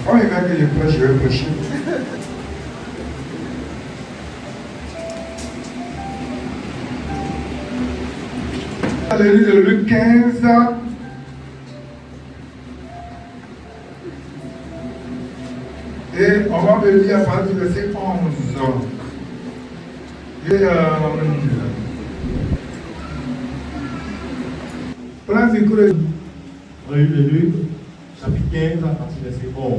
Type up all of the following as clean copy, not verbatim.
Quand il va que je prêche, je vais prêcher. Alléluia, Luc 15. Et on va me lire à partir du verset 11. Et plein de courage. On a eu le Luc, chapitre 15, à partir du verset 11.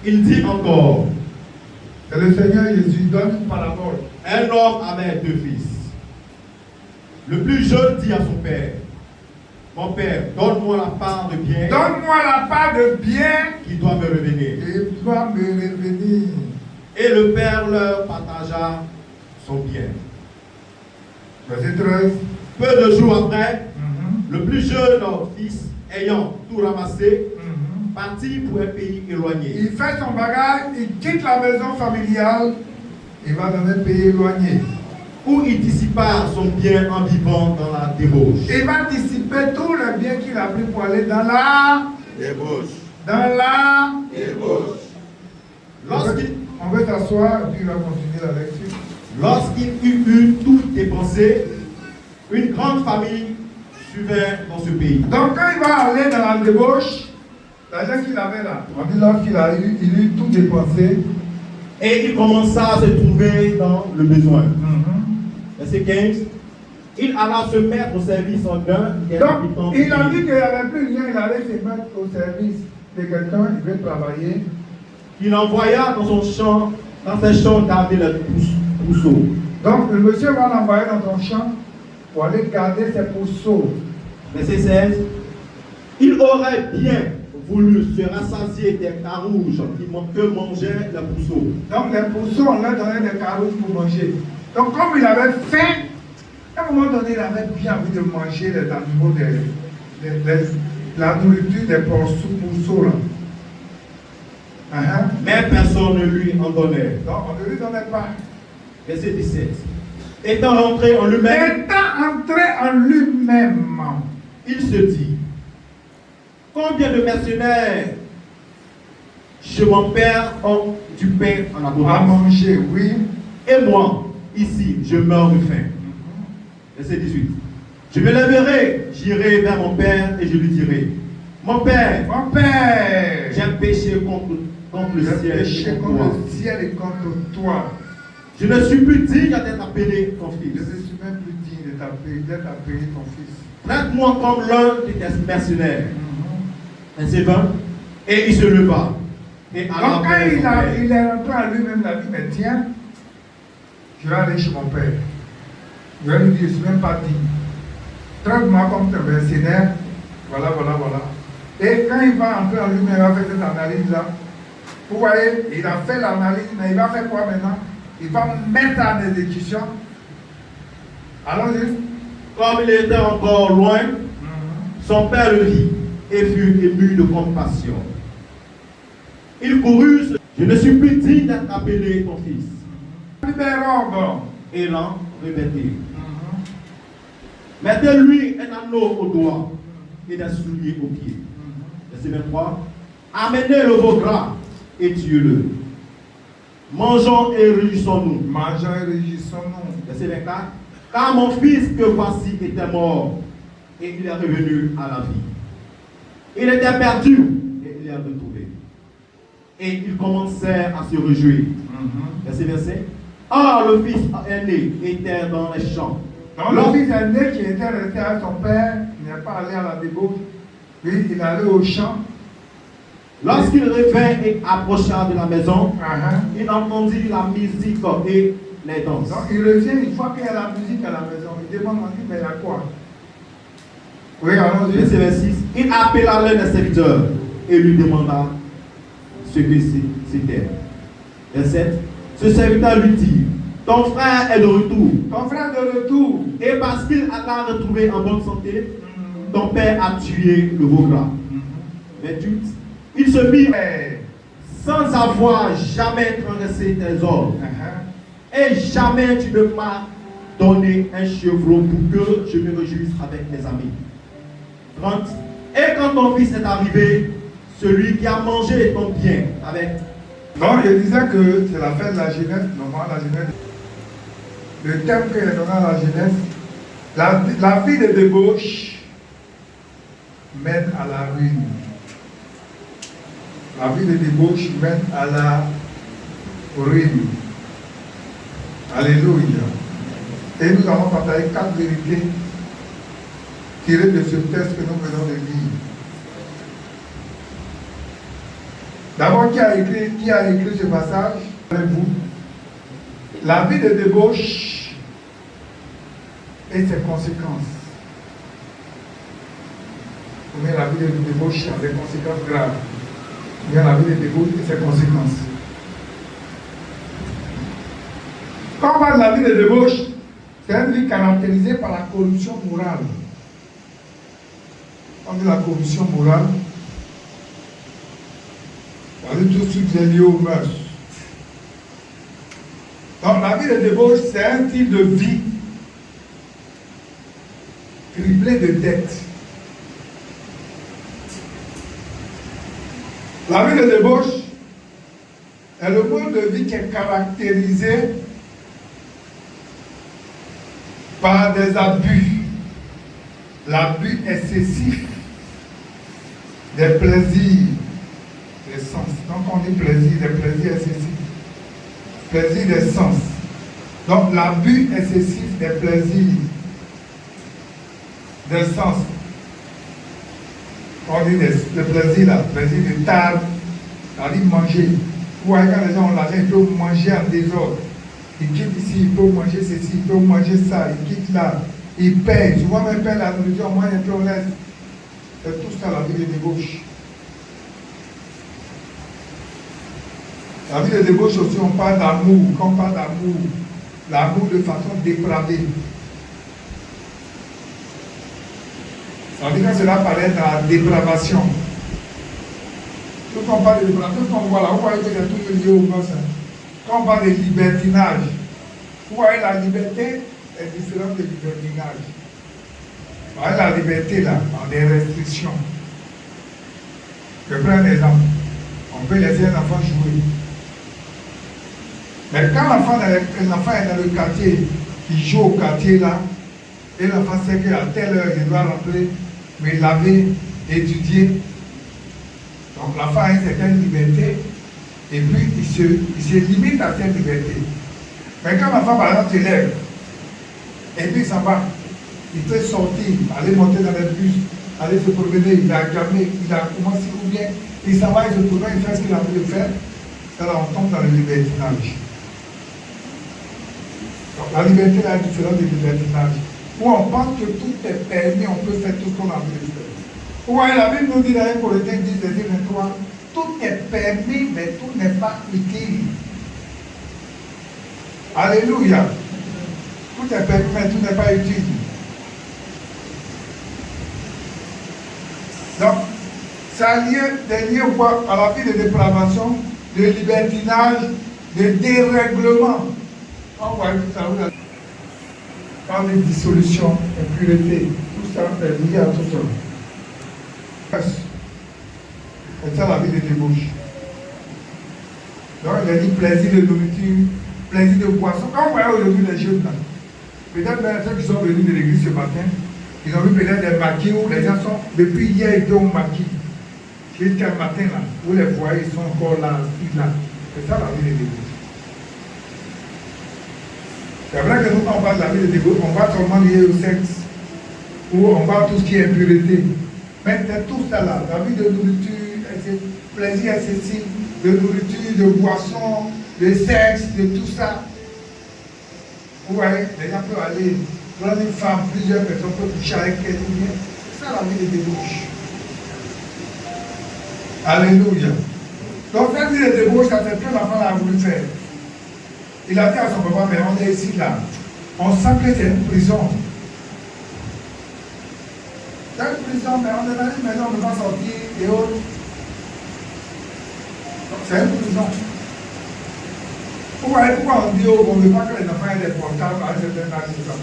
Il dit encore, Et le Seigneur Jésus donne une parabole. un homme avait 2 fils. Le plus jeune dit à son père, mon père, donne-moi la part de bien Donne-moi la part de bien qui doit me revenir. et doit me revenir. Et le père leur partagea son bien. Verset 13. Peu de jours après, Mhm. le plus jeune fils, ayant tout ramassé, Mhm. partit pour un pays éloigné. Il fait son bagage, il quitte la maison familiale, il va dans un pays éloigné. Où il dissipa son bien en vivant dans la débauche. Il va dissiper tous les biens qu'il a pris pour aller dans la Débauche. débauche. Lorsqu'il On veut s'asseoir et puis il va continuer la lecture. Lorsqu'il eut eu tout dépensé, une grande famille suivait dans ce pays. Donc quand il va aller dans la débauche, l'argent qu'il avait là, on dit lorsqu'il a eu, il eut tout dépensé. Et il commença à se trouver dans le besoin. Mhm. Verset 15. Il alla se mettre au service d'un des habitants Donc du il a pays, dit qu'il n'avait plus rien, il allait se mettre au service de quelqu'un, il veut travailler. qu'il envoya dans ses champs garder le pousseau. Donc le monsieur va l'envoyer dans son champ pour aller garder ses pousseaux. Verset 16. Il aurait bien voulu se rassasier des carouges que mangeaient les pousseaux. Donc les pousseaux, on leur donnait des carottes pour manger. Donc comme il avait faim, à un moment donné, il avait bien envie de manger les animaux, la nourriture des pousseaux là. Mais personne ne lui en donnait. Donc on ne lui donnait pas. Verset 17. Étant rentré en lui-même, Étant entré en lui-même, il se dit, combien de mercenaires chez mon père ont du pain en à abondance. manger, oui. Et moi, ici, je meurs de faim. Verset 18. Je me lèverai, j'irai vers mon père et je lui dirai, mon père, j'ai péché contre le J'ai ciel péché et contre contre toi. le ciel et contre toi. Je ne suis plus digne d'être appelé ton Je fils. ne suis même plus digne d'être appelé ton fils. Traite-moi comme l'un de tes mercenaires. Verset 20. Et il se leva. Et alla Donc quand vers son père. il est rentré à lui-même, il a dit, mais tiens, je vais aller chez mon père. Je vais lui dire, je ne suis même pas digne. Traite-moi comme ton mercenaire. Voilà. Et quand il va entrer en lui-même, il va faire cette analyse-là. Vous voyez, il a fait l'analyse, mais il va faire quoi maintenant? Il va mettre en exécution. Allons-y. Comme il était encore loin, son père le vit et fut ému de compassion. Il courut, je ne suis plus digne d'être appelé ton fils. Libérons. Et l'en revêtit. Mettez-lui un anneau au doigt et des souliers aux pieds. Verset 23. Amenez le veau gras et tuez-le. Mangeons et réjouissons-nous. Mangeons et réjouissons-nous. Verset 24. Car mon fils que voici était mort et il est revenu à la vie. Il était perdu et il est retrouvé. Et ils commencèrent à se réjouir. Verset. Or le fils aîné était dans les champs. Donc le fils aîné qui était resté avec son père, il n'est pas allé à la débauche, puis il est allé au champ. Lorsqu'il revint et approcha de la maison, il entendit la musique et les danses. Donc il revient une fois qu'il y a la musique à la maison. Il demande, on dit, mais il y a quoi? Oui, allons-y. Verset 26. Il appela l'un des serviteurs et lui demanda ce que c'était. Verset 7. Ce serviteur lui dit, ton frère est de retour. Ton frère de retour. Et parce qu'il l'a retrouvé en bonne santé, ton père a tué le veau gras. 28. Il se mit sans avoir jamais transgressé tes ordres. Et jamais tu ne m'as donné un chevreau pour que je me réjouisse avec mes amis. 30. Et quand ton fils est arrivé, celui qui a mangé ton bien avec. Donc, je disais que c'est la fête de la jeunesse, normalement la jeunesse. Le thème que j'ai donné à la jeunesse, la vie de débauche mène à la ruine. La vie de débauche mène à la ruine. Alléluia. Et nous allons partager 4 vérités tirées de ce texte que nous venons de lire. D'abord, qui a écrit ce passage avec vous? La vie de débauche et ses conséquences. Mais la vie de débauche a des conséquences graves. Mais la vie de débauche et ses conséquences. Quand on parle de la vie de débauche, c'est une vie caractérisée par la corruption morale. On dit la corruption morale, on dit tout ce qui est lié aux mœurs. Donc la vie de débauche, c'est un type de vie criblé de dettes. La vie de débauche est le mode de vie qui est caractérisé par des abus, l'abus excessif des plaisirs, des sens. Donc on dit plaisir, des plaisirs excessifs, plaisir des sens. Donc l'abus excessif des plaisirs, des sens. On dit le plaisir là, le plaisir de table, c'est-à-dire manger. Vous voyez quand les gens ont l'argent, ils peuvent manger en désordre. Ils quittent ici, ils peuvent manger ceci, ils peuvent manger ça, ils quittent là, ils payent. Souvent même payent la nourriture, au moins un peu honnête. C'est tout ça la vie de débauche. La vie de débauche aussi, on parle d'amour. Quand on parle d'amour, l'amour de façon dépravée. Ça veut dire que cela paraît dans la dépravation. Quand on parle de dépravation, quand on voit là, vous voyez que c'est tout lié au mœurs. Quand on parle de libertinage, vous voyez la liberté est différente de libertinage. Vous voyez la liberté là, dans des restrictions. Je prends un exemple. On peut laisser un enfant jouer. Mais quand l'enfant est dans le quartier, il joue au quartier là, et l'enfant sait qu'à telle heure il doit rentrer, mais il avait étudié. Donc l'enfant a une certaine liberté, et puis il se limite à cette liberté. Mais quand l'enfant par exemple se lève, et puis il s'en va, il peut sortir, aller monter dans le bus, aller se promener, il a commencé ou bien, il s'en va, il se promène, il fait ce qu'il a envie de faire, ça là on tombe dans le libertinage. Donc la liberté là est différente du libertinage. Où on pense que tout est permis, on peut faire tout ce qu'on a envie de faire. Vous voyez, la Bible nous dit dans 1 Corinthiens 10, verset 23, tout est permis, mais tout n'est pas utile. Alléluia. Tout est permis, mais tout n'est pas utile. Donc, ça est lié à la vie de dépravation, de libertinage, de dérèglement. On voit tout ça. Quand les dissolutions, impureté, tout ça est lié à tout ça. C'est ça la vie de débauche. Donc il a dit plaisir de nourriture, plaisir de boisson. Quand on voit aujourd'hui les jeunes là, peut-être même ceux qui sont venus de l'église ce matin, ils ont vu peut-être des maquis où les gens sont, depuis hier ils étaient au maquis. Jusqu'à matin là, où les foyers sont encore là, là. C'est ça la vie de débauche. C'est vrai que nous, quand on parle de la vie de débauche, on va seulement lier au sexe, ou on parle tout ce qui est impureté. Mais c'est tout ça là, la vie de nourriture, plaisir excessif, de nourriture, de boisson, de sexe, de tout ça. Vous voyez, les gens peuvent aller prendre une femme, plusieurs personnes peuvent coucher avec elle. C'est ça la vie de débauche. Alléluia. Donc cette vie de débauche, ça c'est ce que l'enfant a voulu faire. Il a dit à son papa, mais on est ici là. On sent que c'est une prison. C'est une prison, mais on est dans une maison, on ne peut pas sortir et autres. Donc c'est une prison. Vous voyez pourquoi on dit on ne veut pas que les enfants aient des portables à un certain âge de ça.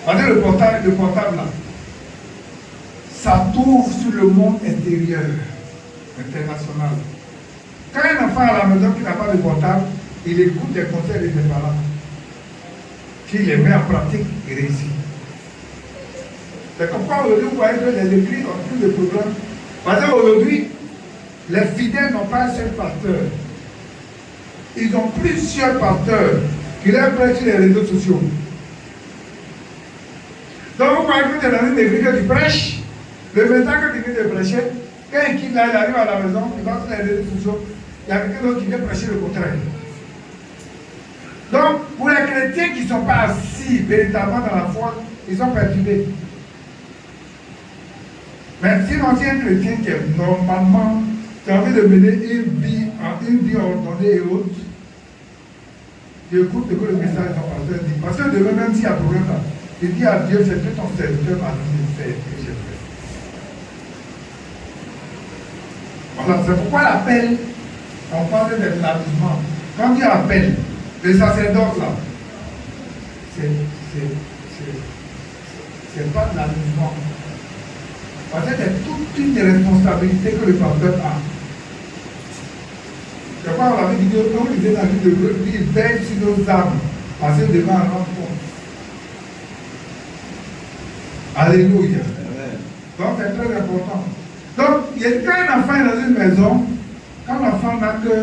On dit le portable là, ça t'ouvre sur le monde intérieur. international. Quand un enfant à la maison qui n'a pas de portable, il écoute des conseils de ses parents. S'il les met en pratique, il réussit. C'est pourquoi aujourd'hui, vous voyez que les églises ont plus de problèmes. Parce qu'aujourd'hui, les fidèles n'ont pas un seul pasteur. Ils ont plusieurs pasteurs qui leur prêchent sur les réseaux sociaux. Donc vous voyez que tu es dans une église que tu prêches, le message que tu viens de prêcher, quand il quitte là, il arrive à la maison, il va sur les réseaux sociaux, il y a quelqu'un d'autre qui vient prêcher le contraire. Donc, pour les chrétiens qui ne sont pas assis véritablement dans la foi, ils sont perturbés. Mais sinon, si un chrétien qui est normalement, tu as envie de mener une vie ordonnée et haute, tu écoutes ce que le message de ton pasteur dit. Parce que demain, même s'il y a un problème là, il dit à Dieu, c'est que ton serviteur m'a dit de faire que j'ai fait. Voilà, c'est pourquoi l'appel, on parle de l'amusement. Quand Dieu appelle, le sacerdoce là, c'est pas de l'amusement. Parce que c'est toute une responsabilité que le pasteur a. C'est pourquoi on avait dit que quand on disait dans la vie de Dieu, il veille sur nos âmes, parce que devant un rendre compte. Alléluia. Donc c'est très important. Donc, quand un enfant est dans une maison, quand l'enfant n'a que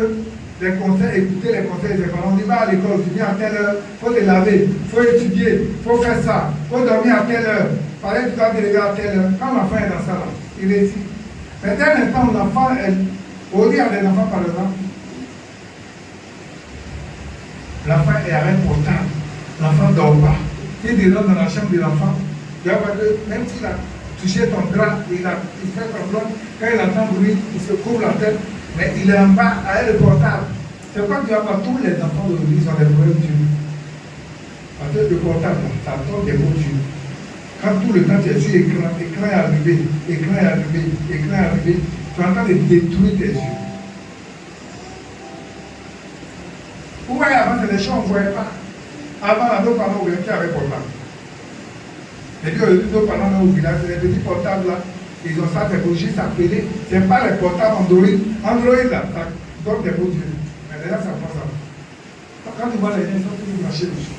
des conseils, écouter les conseils des parents, on dit va à l'école, tu viens à telle heure, il faut te laver, il faut étudier, il faut faire ça, il faut dormir à telle heure, par exemple, tu dois te lever à telle heure. Quand l'enfant est dans ça, là, il réussit. Mais dès l'instant où l'enfant, au lieu des enfants par exemple, l'enfant est avec portable, l'enfant ne dort pas. Il est dans la chambre de l'enfant, il va voir que même s'il a touché ton drap, il fait semblant, quand il entend bruit, il se couvre la tête, mais il est en bas avec le portable. C'est pourquoi tu vas voir tous les enfants d'aujourd'hui sont des vrais dieux. Parce que le portable, ça tombe des beaux dieux. Quand tout le temps tu es sur l'écran, l'écran est arrivé, l'écran est arrivé, l'écran est arrivé, tu es en train de détruire tes yeux. Vous voyez, avant, c'est des choses qu'on ne voyait pas. Avant, nos parents oubliaient qu'il y avait portable. Et que nos parents au village, c'est les petits portables là, ils ont ça, c'est pour juste appeler. Ce n'est pas les portables Android. Android là, ça donne des beaux yeux. Mais déjà, ça passe ça. Quand tu vois les gens, ils sont tous marchés dessus.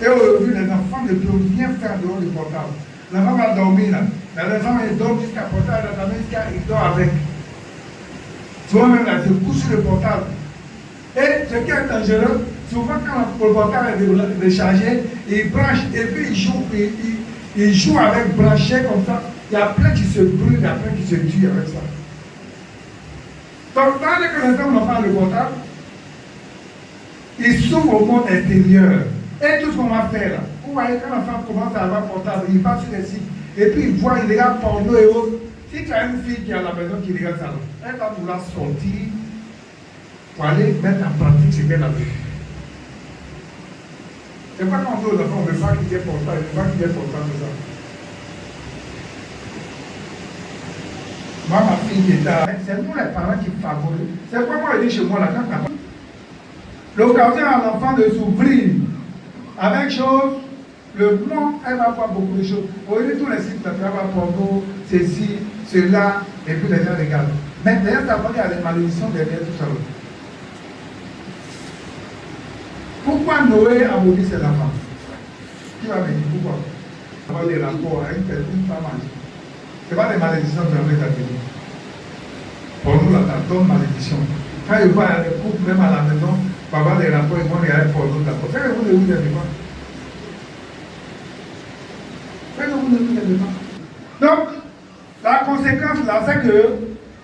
Et aujourd'hui, les enfants ne peuvent rien faire dehors du portable. L'enfant va dormir là. Mais l'enfant, il dort jusqu'à portable, il dort avec. Tu vois même là, il se couche sur le portable. Et ce qui est dangereux, souvent quand le portable est déchargé, il branche et puis il joue avec branché comme ça. Il y a plein qui se brûlent, il y a plein qui se tuent avec ça. Donc, dans les connaissances, on parle le portable, il s'ouvre au monde extérieur. Et tout ce qu'on va faire là, vous voyez, quand l'enfant commence à avoir portable, il passe sur les sites, et puis il voit, il regarde porno et autres. Si tu as une fille qui est à la maison qui regarde ça, elle va vouloir sortir pour aller mettre en pratique ce qu'elle a vu. C'est pas quand on dit aux enfants, on ne veut pas qu'il y ait portable, on ne veut pas qu'il y ait portable de ça. Moi, ma fille qui est là, c'est nous les parents qui favorisent. C'est pourquoi moi je dis chez moi là, quand l'occasion à l'enfant de s'ouvrir avec chose, le monde, elle va voir beaucoup de choses. Aujourd'hui, tous les sites, elle va voir porno, ceci, cela, et puis les gens regardent. Mais d'ailleurs, ça va dire à des malédictions derrière tout ça. Pourquoi Noé a maudit ses enfants? Qui va me dire pourquoi? On va avoir des rapports avec une femme âgée. Ce n'est pas des malédictions que j'avais dit. Pour nous, là, ça donne malédiction. Quand ils voient les couples, même à la maison, pour avoir des rapports, ils vont regarder pour nous d'abord. C'est que vous ne vous aimez pas. C'est que vous ne vous aimez pas. Donc, la conséquence là, c'est que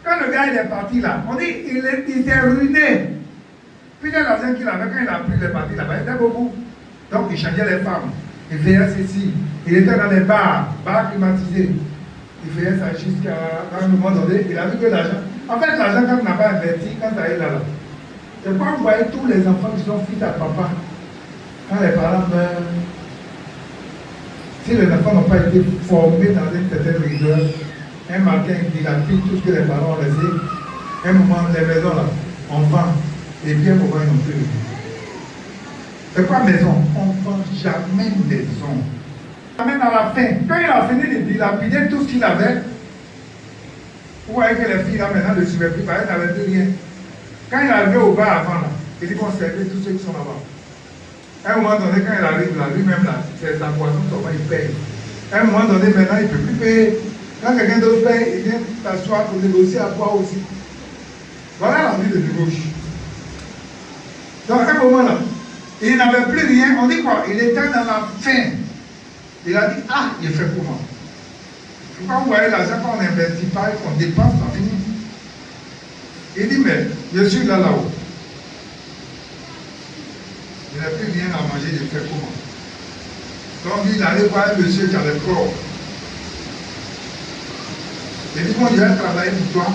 quand le gars il est parti là, on dit il s'est ruiné. Puis l'argent qu'il avait, quand il a pris les parties là-bas, il était beaucoup. Donc il changeait les femmes. Il faisait ceci. Il était dans les bars climatisés. Il faisait ça jusqu'à un moment donné. Il a vu que l'argent. En fait, l'argent, quand on n'a pas investi, quand ça est là, c'est pourquoi vous voyez tous les enfants qui sont fils à papa. Quand les parents meurent, si les enfants n'ont pas été formés dans une certaine rigueur, un matin, il dilapide tout ce que les parents ont laissé. Un moment, les maisons là, on vend. Et bien, pourquoi ils n'ont plus? C'est quoi maison? On ne vend jamais maison. Même à la fin, quand il a fini de dilapider tout ce qu'il avait, Vous voyez que les filles là maintenant ne suivaient plus, parce qu'elles n'avaient plus rien. Quand il arrivait au bar avant là, il dit qu'on servait tous ceux qui sont là-bas. À un moment donné, quand il arrive là, lui-même là, c'est sa boisson, seulement il paye. À un moment donné, maintenant, il ne peut plus payer. Quand quelqu'un d'autre paye, il vient s'asseoir pour négocier à boire aussi. Voilà la vie de débauche. Donc à un moment là, il n'avait plus rien. On dit quoi? Il était dans la faim. Il a dit, ah, il fait comment? Pourquoi vous voyez l'argent qu'on n'investit pas et qu'on dépense, ça finit? Il dit, mais je suis là-haut. Il n'a plus rien à manger, il fait comment? Donc il allait voir un monsieur qui avait corps. Il dit, bon, je vais travailler pour toi.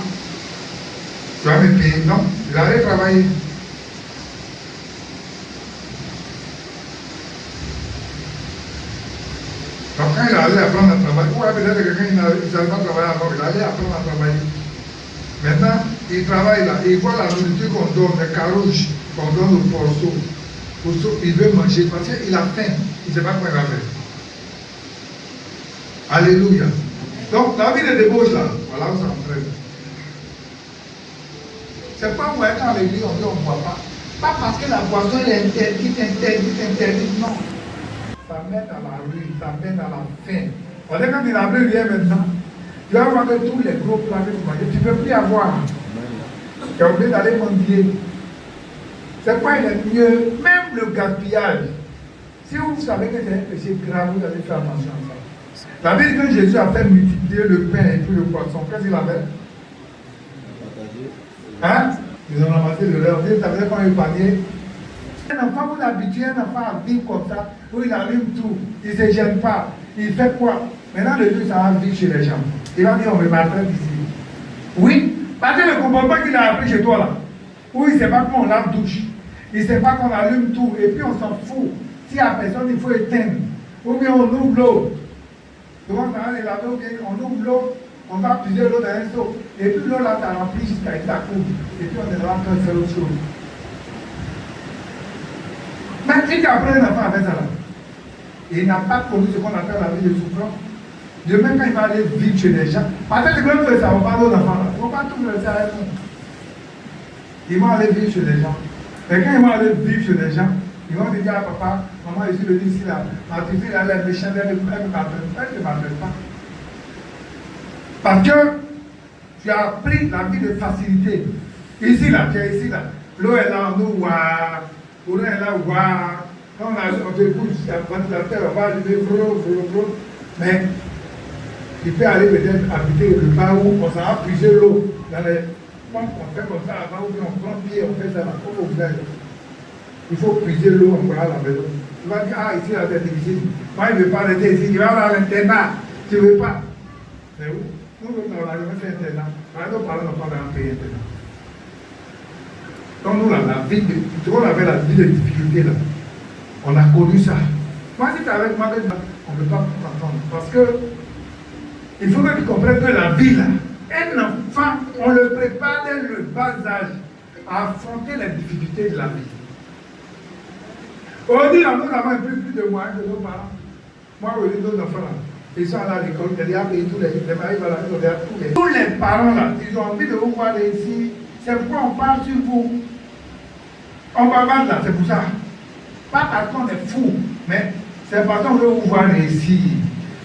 Tu vas me payer. Non, il allait travailler. Donc quand il allait apprendre à travailler, ou peut-être que quelqu'un ne savait pas travailler avant, il allait apprendre à travailler. Maintenant, il travaille là, il voit la nourriture qu'on donne, les carouges qu'on donne au porceau. Il veut manger parce qu'il a faim, il ne sait pas quoi il va faire. Alléluia. Donc la vie de débauche là, voilà où ça entraîne. C'est pas vrai qu'à l'église on dit on ne boit pas. Pas parce que la boisson elle est interdite, non. Ça mène à la ruine, ça mène à la faim. On est quand il n'a plus rien maintenant. Tu vas voir que tous les gros plats que tu manges, tu ne peux plus avoir. Tu es obligé d'aller mendier. C'est quoi il est mieux, même le gaspillage. Si vous savez que c'est un péché grave, vous allez faire attention à ça. La Bible dit que Jésus a fait multiplier le pain et puis le poisson. Qu'est-ce qu'il a fait? Hein? Ils ont ramassé le leur. Vous savez quand il panier. Un enfant, vous habituez un enfant à vivre comme ça, où il allume tout, il ne se gêne pas. Il fait quoi? Maintenant, le Dieu, ça va vivre chez les gens. Il va dire, on me maltraite ici. Oui, parce que le comportement qu'il a appris chez toi là, où il ne sait pas qu'on lave douche, il ne sait pas qu'on allume tout, et puis on s'en fout. S'il n'y a personne, il faut éteindre. Ou bien on ouvre l'eau. Souvent, ça va les laver, on ouvre l'eau, on va puiser l'eau dans un seau. Et puis l'eau là, ça remplit jusqu'à ta coupe. Et puis on est là en train de faire autre chose. Mais si tu apprends un enfant à faire ça là, il n'a pas connu ce qu'on appelle la vie de souffrance. Demain, quand il va aller vivre chez les gens, parce que quand nous savons pas nos enfants là, il ne faut pas tout laisser avec nous. Ils vont aller vivre chez les gens. Et quand ils vont aller vivre chez les gens, ils vont dire à papa, maman, ici le dit ici là, ma petite elle est méchante, elle ne m'appelle pas. Parce que tu as appris la vie de facilité. Ici là, tu es ici là. L'eau est là, nous, l'eau est là, quand on te pousse, le ventilateur va arriver, mais il peut aller peut-être habiter quelque part où on s'en va puiser l'eau dans les pompes, on fait comme ça avant, ou bien on prend pied, on fait ça là, comme au village. Il faut puiser l'eau encore à la maison. Tu vas dire, ah, ici, là, c'est difficile. Moi, il ne veut pas rester ici, il va aller à l'internat. Tu ne veux pas. Mais oui, nous, on a jamais fait internat. Nos parents n'ont pas vraiment payé internat. Donc, nous, là, la vie de, ce qu'on appelle la vie de difficulté, là, on a connu ça. Moi, si tu es avec moi, on ne peut pas t'entendre. Parce que, il faut que tu comprennes que la vie, là, un enfant, on le prépare dès le bas âge à affronter les difficultés de la vie. Aujourd'hui, là, nous avons plus de moyens que nos parents. Moi, aujourd'hui, nos enfants, là, ils sont allés à l'école, ils ont payé tous les maris, voilà, tous les parents, là, ils ont envie de vous voir ici. C'est pourquoi on parle sur vous. On va battre là, c'est pour ça. Pas parce qu'on est fou, mais c'est parce qu'on veut vous voir réussir.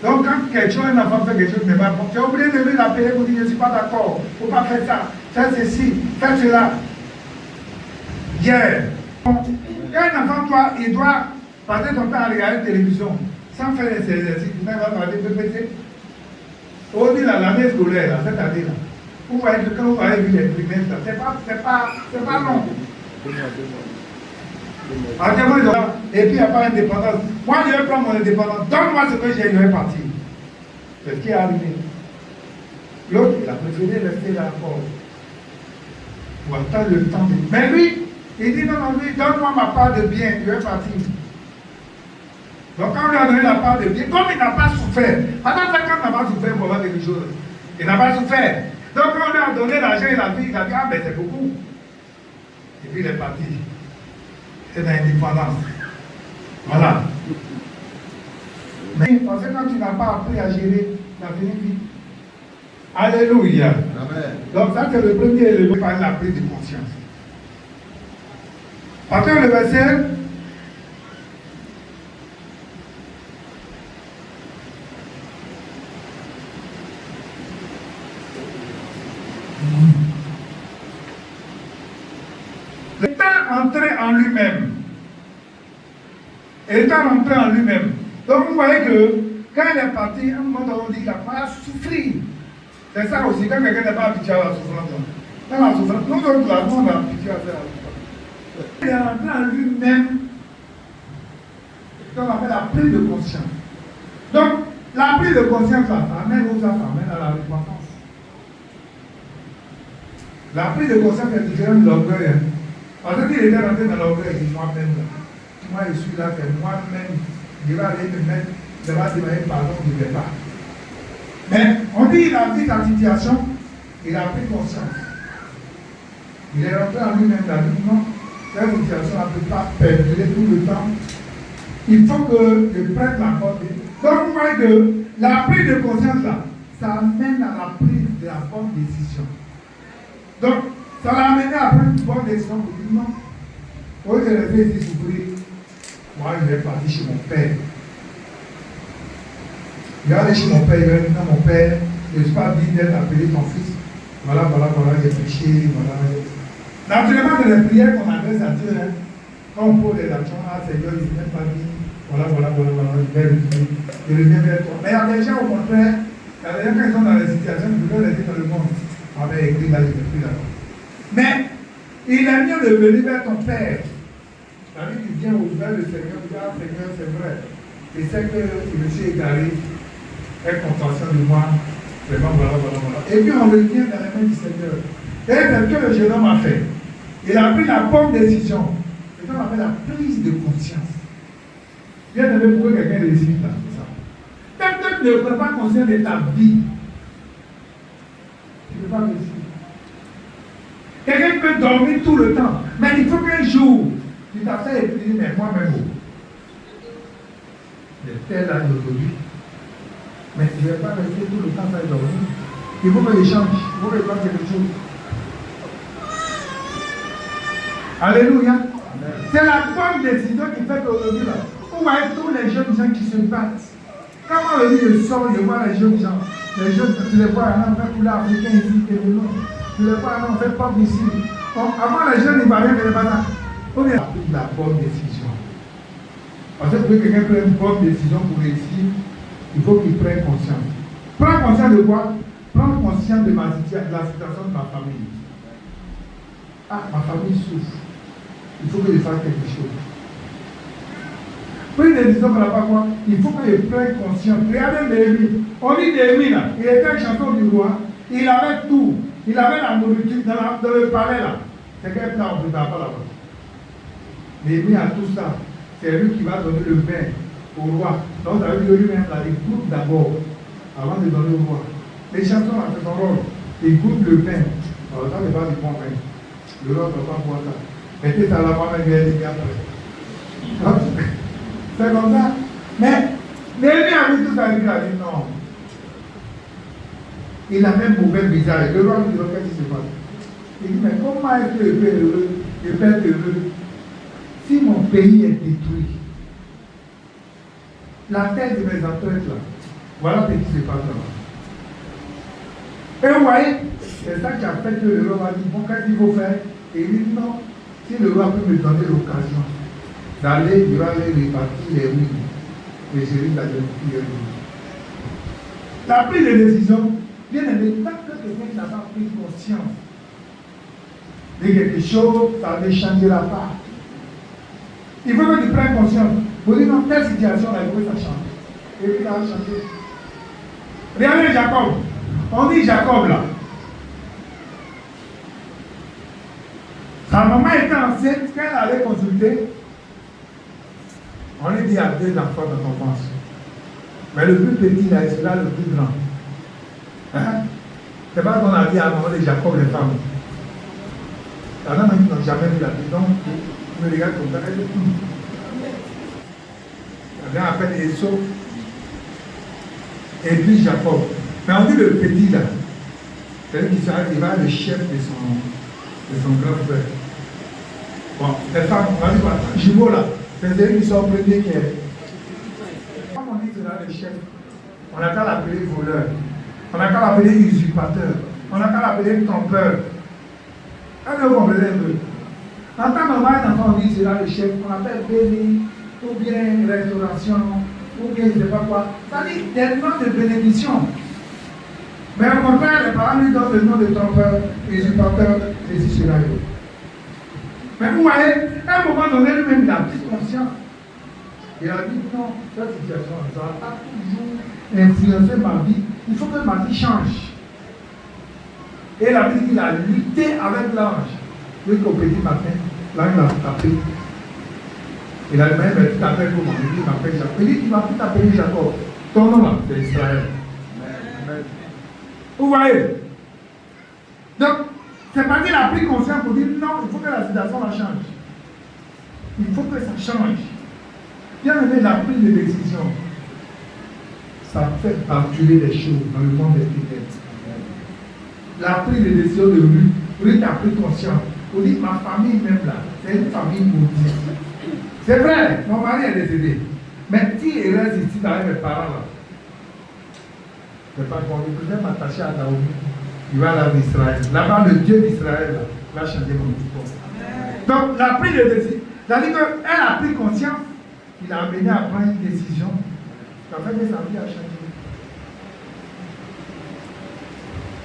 Donc, quand quelque chose, un enfant fait quelque chose qui n'est pas bon, tu es obligé de venir l'appeler pour dire je ne suis pas d'accord, il ne faut pas faire ça, faire ceci, faire cela. Hier, quand un enfant, toi, il doit passer son temps à regarder la télévision sans faire les exercices, il va parler PPT. Aujourd'hui, l'année scolaire, là, cette année-là, vous voyez que quand vous allez vivre les trimestres, c'est pas long. Et puis il n'y a pas d'indépendance. Moi, je vais prendre mon indépendance. Donne-moi ce que j'ai, je vais partir. C'est ce qui est arrivé. L'autre, il a préféré rester là encore. Pour attendre le temps de... Mais lui, il dit non, lui, donne-moi ma part de bien, je vais partir. Donc quand on lui a donné la part de bien, comme il n'a pas souffert, pendant 5 ans, il n'a pas souffert pour avoir quelque chose. Il n'a pas souffert. Donc quand on lui a donné l'argent et la vie, il a dit, ah ben c'est beaucoup. Et puis il est parti. C'est l'indépendance. Voilà. Mais parce que quand tu n'as pas appris à gérer la vie, Alléluia. Amen. Donc ça c'est le premier élément par la prise de conscience. Après le verset, l'étant entré en lui-même. Étant entré en lui-même. Donc vous voyez que quand il est parti, à un moment donné, on dit qu'il n'a pas souffert. C'est ça aussi, quand quelqu'un n'est pas habitué à la souffrance. Dans la souffrance, nous autres là, nous on est habitués à faire la souffrance. Il est rentré en lui-même. Donc on appelle la prise de conscience. Donc, la prise de conscience, là, ça amène où ça amène à la repentance. La prise de conscience est différente de l'orgueil. Hein. Parce qu'il était rentré dans l'orgueil, il dit moi-même, moi je suis là, c'est moi-même, je vais aller me mettre, je vais demander pardon, je ne vais pas. Mais on dit qu'il a vu sa situation, il a pris conscience. Il est rentré en lui-même, il a dit non, cette situation ne peut pas perdurer tout le temps. Il faut que je prenne la porte. Donc vous voyez que la prise de conscience là, ça amène à la prise de la bonne décision. Donc, ça l'a amené à prendre une bonne décision pour dire non. Au lieu de rester ici souffrir, moi je vais partir chez mon père. Je vais aller chez mon père, je vais dire non, mon père, je ne suis pas digne d'être appelé ton fils. Voilà, j'ai péché, voilà. Naturellement, c'est les prières qu'on adresse à Dieu. Hein. Quand on pose les actions, ah Seigneur, il ne s'est même pas dit, voilà, je reviens vers toi. Mais il y a des gens, au contraire, il y a des gens, quand ils sont dans les situations, ils veulent rester dans le monde. On avait écrit là, il écrit là-bas. Mais il est mieux de venir vers ton Père. C'est-à-dire qu'il vient vers le Seigneur, il dit, ah Seigneur, c'est vrai. Je sais que je me suis égaré, aie compassion de moi. Vraiment, voilà. Et puis on revient dans les mains du Seigneur. Et c'est ce que le jeune homme a fait. Il a pris la bonne décision. Et ça, on appelle la prise de conscience. Bien aimé, pourquoi quelqu'un réussit là, c'est ça. Quelqu'un ne prend pas conscience de ta vie. Tu ne peux pas réussir. Quelqu'un peut dormir tout le temps, mais il faut qu'un jour, tu t'as fait épuiser, mais moi-même, j'ai tel âge aujourd'hui, mais je ne vais pas rester tout le temps sans dormir. Il faut que je change, il faut que je fasse quelque chose. Alléluia. C'est la bonne décision qui fait qu'aujourd'hui, là, vous voyez tous les jeunes gens qui se battent. Quand on dit je sors, je vois les jeunes gens. Les jeunes, tu les vois, on fait poulet africain ici, et le nom. Tu les vois, on fait pop ici. Avant, les jeunes, ils valaient que les bananes. On a pris la bonne décision. Parce que pour que quelqu'un prenne une bonne décision pour réussir, il faut qu'il prenne conscience. Prends conscience de quoi? Prends conscience de la situation de ma famille. Ah, ma famille souffre. Il faut que je fasse quelque chose. Prenez des décisions par rapport à quoi? Il faut que je prenne conscience. Regardez Néhémie. On dit Néhémie là, il était un chanteur du roi. Il avait tout. Il avait la nourriture dans le palais là. C'est quel plat on ne prépare pas là-bas. Néhémie a tout ça. C'est lui qui va donner le vin au roi. Donc ça veut dire lui-même là, il goûte d'abord avant de donner au roi. Les chansons là, c'est son rôle. Il goûte le vin. Alors ça n'est pas du bon vin. Le roi ne peut pas boire ça. Mettez ça là-bas, mais il y a après. C'est comme ça. Mais Néhémie a vu tout ça, il a dit non. Il a même mauvais visage. Le roi lui dit qu'est-ce qui se passe? Il dit mais comment est-ce que je peux être heureux? Je peux être heureux si mon pays est détruit. La tête de mes ancêtres là, voilà ce qui se passe là. Et vous voyez, c'est ça qui a fait que le roi a dit bon, qu'est-ce qu'il faut faire? Et il dit non, si le roi peut me donner l'occasion d'aller, il va aller répartir les ruines. Et je risque d'aller les ruines. La prise de décision, bien aimé, tant que quelqu'un n'a pas pris conscience de quelque chose, ça ne changera pas. Il faut que tu prennes conscience. Vous dites dans telle situation, là, il faut que ça change. Et puis ça va changer. Regardez Jacob. On dit Jacob là. Sa maman était enceinte, quand elle allait consulter, on lui dit il y a 2 enfants dans ton ventre. Mais le plus petit là, c'est là le plus grand. Hein? C'est pas qu'on a dit à maman de Jacob les femmes. Il y en a même qui n'ont jamais vu la vie. Donc, ils me regardent comme ça, elle est tout. Il y en a appelé Esau. Et puis Jacob. Mais on dit le petit là. C'est-à-dire qu'il va être le chef de son grand frère. Bon, les femmes, on va dire quoi, jumeaux là, c'est celui qui sont premier qui est. Comme on dit cela, le chef, on n'a qu'à l'appeler voleur, on n'a qu'à l'appeler usurpateur, on n'a qu'à l'appeler trompeur. Elle ne comprenez pas. En tant que maman, un enfant, on dit cela, le chef, on appelle béni, ou bien restauration, ou bien je ne sais pas quoi. Ça dit des noms de bénédiction. Mais au contraire, les parents lui donnent le nom de trompeur, usurpateur, ceci, cela. Mais vous voyez, à un moment donné, lui-même, il a pris conscience. Il a dit non, cette situation, ça a toujours influencé ma vie. Il faut que ma vie change. Et il a dit qu'il a lutté avec l'ange. Jusqu'au petit matin, l'ange l'a tapé. Il a dit, mais tu t'appelles comment? Il dit, il m'appelle Jacob. Il dit, tu vas plus t'appeler Jacob. Ton nom là, c'est Israël. Vous voyez? Donc, c'est parce qu'il a pris conscience pour dire non, il faut que la situation la change. Il faut que ça change. Bien aimé, la prise de décision, ça fait basculer les choses dans le monde des ténèbres. La prise de décision de Ruth a pris conscience. Pour dire ma famille même là, c'est une famille maudite. C'est vrai, mon mari est décédé. Mais qui reste ici avec mes parents là? Je ne sais pas comment je préfère m'attacher à Naomi. Il va aller en Israël. Là-bas, le Dieu d'Israël va changer mon histoire. Donc, la prise de décision, c'est-à-dire qu'elle a pris conscience, il a amené à prendre une décision, ça fait que sa vie a changé.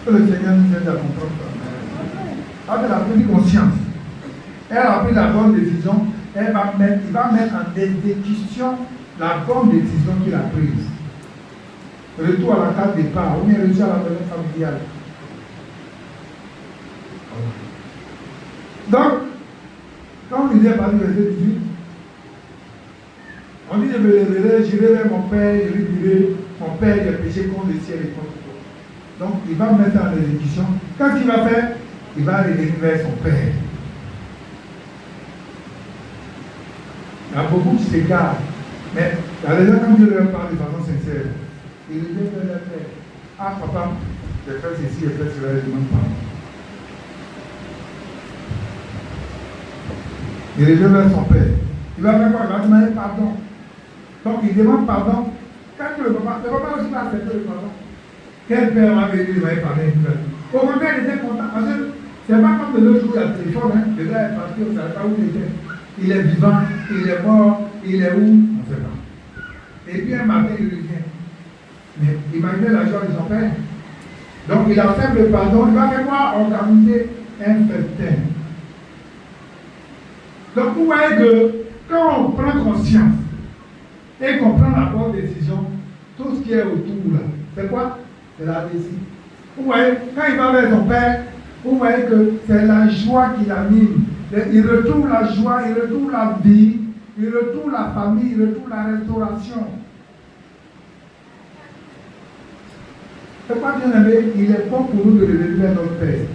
Que le Seigneur nous aide à comprendre ça. Elle a pris conscience, elle a pris la bonne décision, il va mettre en exécution la bonne décision qu'il a prise. Retour à la carte départ, ou bien retour à la maison familiale. Donc, quand on disait par le verset 18, on dit je me lèverai, j'irai vers mon père, je lui dirai, mon père, j'ai péché contre le ciel et contre toi. Donc, il va mettre en exécution. Qu'est-ce qu'il va faire? Il va aller vers son père. Il y a beaucoup qui s'écartent. Mais la raison, quand Dieu leur parle de façon sincère, il revient vers leur père. Ah, papa, j'ai fait ceci, j'ai fait cela, je demande pardon. Il revient vers son père. Il va faire quoi? Il va demander pardon. Donc il demande pardon. Quand le papa aussi va accepter le pardon. Quel père va venir, il va y parler une fois. Au contraire, il était content. Parce que c'est pas comme de l'autre jour, il y a le téléphone. Le gars est parti, on ne savait pas où il était. Il est vivant, il est mort, il est où? On ne sait pas. Et puis un matin, il revient. Mais imaginez la joie de son père. Donc il accepte le pardon. Il va faire quoi? Organiser un festin. Donc vous voyez que quand on prend conscience et qu'on prend la bonne décision, tout ce qui est autour là, c'est quoi? C'est la décision. Vous voyez, quand il va vers son père, vous voyez que c'est la joie qui l'anime. Il retrouve la joie, il retrouve la vie, il retrouve la famille, il retrouve la restauration. C'est pas bien aimé, il est bon pour nous de revenir vers notre père.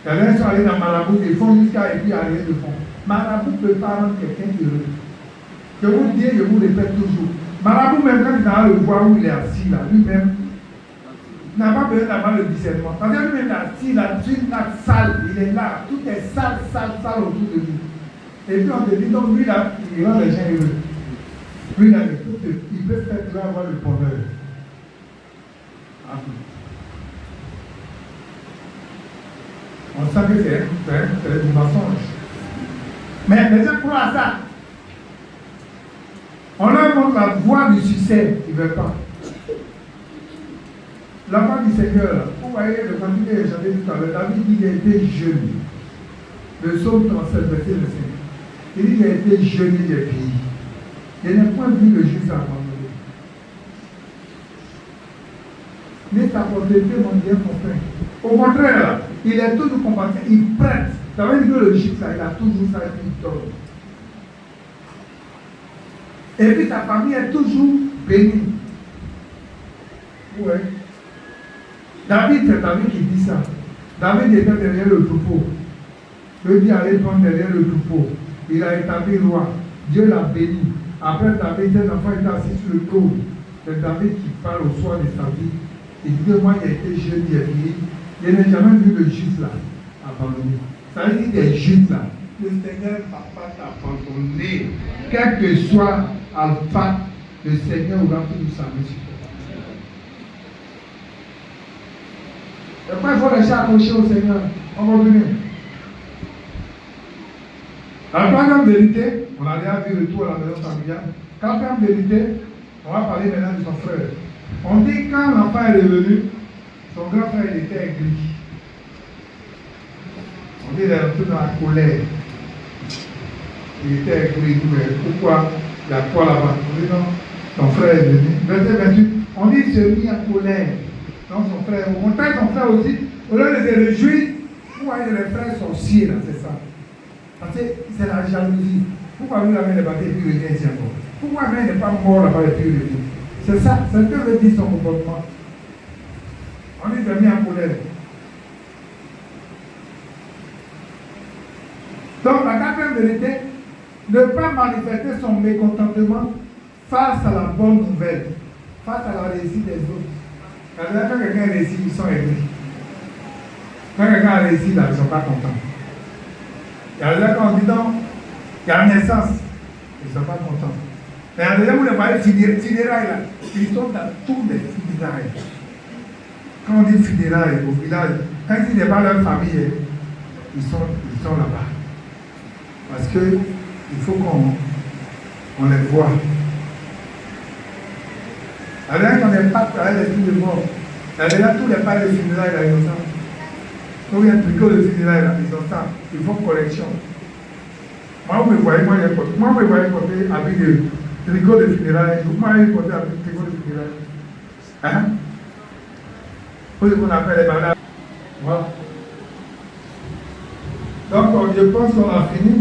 Les gens sont allés dans Marabout, ils font jusqu'à et puis à rien de fond. Marabout ne peut pas rendre quelqu'un heureux. Je vous dis, je vous répète toujours. Marabout, même quand il est dans le voir où il est assis là, lui-même, n'a pas besoin d'avoir le discernement. Parce que lui-même assis là, sur la salle, il est là, tout est sale autour de lui. Et puis on te dit, donc lui là, il rend les gens heureux. Lui là, il peut faire avoir le bonheur. On sent que c'est du mensonge. Mais les gens croient à ça. On leur montre la voie du succès, ils ne veulent pas. L'enfant du Seigneur, vous voyez, le candidat que j'avais tout à l'heure, David dit qu'il a été jeune. Le psaume 37, verset 5. Il dit qu'il a été jeune et j'ai vieilli. Il n'a point vu le juste abandonné. Mais ta propriété, mon Dieu, mon frère. Au contraire, il est toujours compatissant, il prête. Ça veut dire que le juste, il a toujours ça et puis il donne. Et puis ta famille est toujours bénie. Ouais. David, c'est David qui dit ça. David était derrière le troupeau. Dieu dit allez prendre derrière le troupeau. Il a établi roi. Dieu l'a béni. Après David, ses enfants étaient assis sur le trône. C'est David qui parle au soir de sa vie. Il dit, moi, il a été jeune, il est vieilli. Je n'ai jamais vu le juste là abandonné. Ça veut dire des justes là. Le Seigneur ne va pas t'abandonner. Quel que soit Alpha, le Seigneur aura pu nous saluer sur toi. Et puis il faut rester accroché au Seigneur. On va venir. La troisième vérité, on a déjà vu le tour à la maison familiale. Quatrième vérité, on va parler maintenant de son frère. On dit quand l'enfant est revenu, son grand frère il était aigri. On dit qu'il est rentré dans la colère. Il était aigri, mais pourquoi il y a quoi là-bas? On dit non, son frère est venu. Verset 28, on dit qu'il s'est mis en colère. Donc son frère, au contraire, son frère aussi, au lieu de se réjouir, vous voyez les frères sorciers là, c'est ça. Parce que c'est la jalousie. Pourquoi lui l'amène les bâtés et puis il revient ici encore? Pourquoi lui n'est pas mort là-bas et puis il revient? C'est ça, c'est ce que veut dire son comportement. On est mis en colère. Donc la quatrième vérité, ne pas manifester son mécontentement face à la bonne nouvelle, face à la réussite des autres. Quand quelqu'un réussit, ils sont aigris. Quand quelqu'un a réussi, là, ils ne sont pas contents. Il y a des gens quand on dit non, il y a une naissance, ils ne sont pas contents. Mais il y a des gens où les parlez funérailles là, ils sont dans tous les funérailles. Quand on dit funérailles au village, quand ils ne sont pas leur famille, ils sont là-bas. Parce qu'il faut qu'on les voit. Il y a des gens qui n'ont pas avec les filles de mort. Il y a des gens tous les parents de funérailles là, ils ont ça. Donc il y a un tricot de funérailles là, ils ont ça. Ils font correction. Moi, vous me voyez, moi, vous me voyez porter avec des tricots de funérailles. Vous m'avez porté avec des tricots de funérailles. Hein? Vous qu'on appelle les malades. Voilà. Donc, je pense qu'on a fini.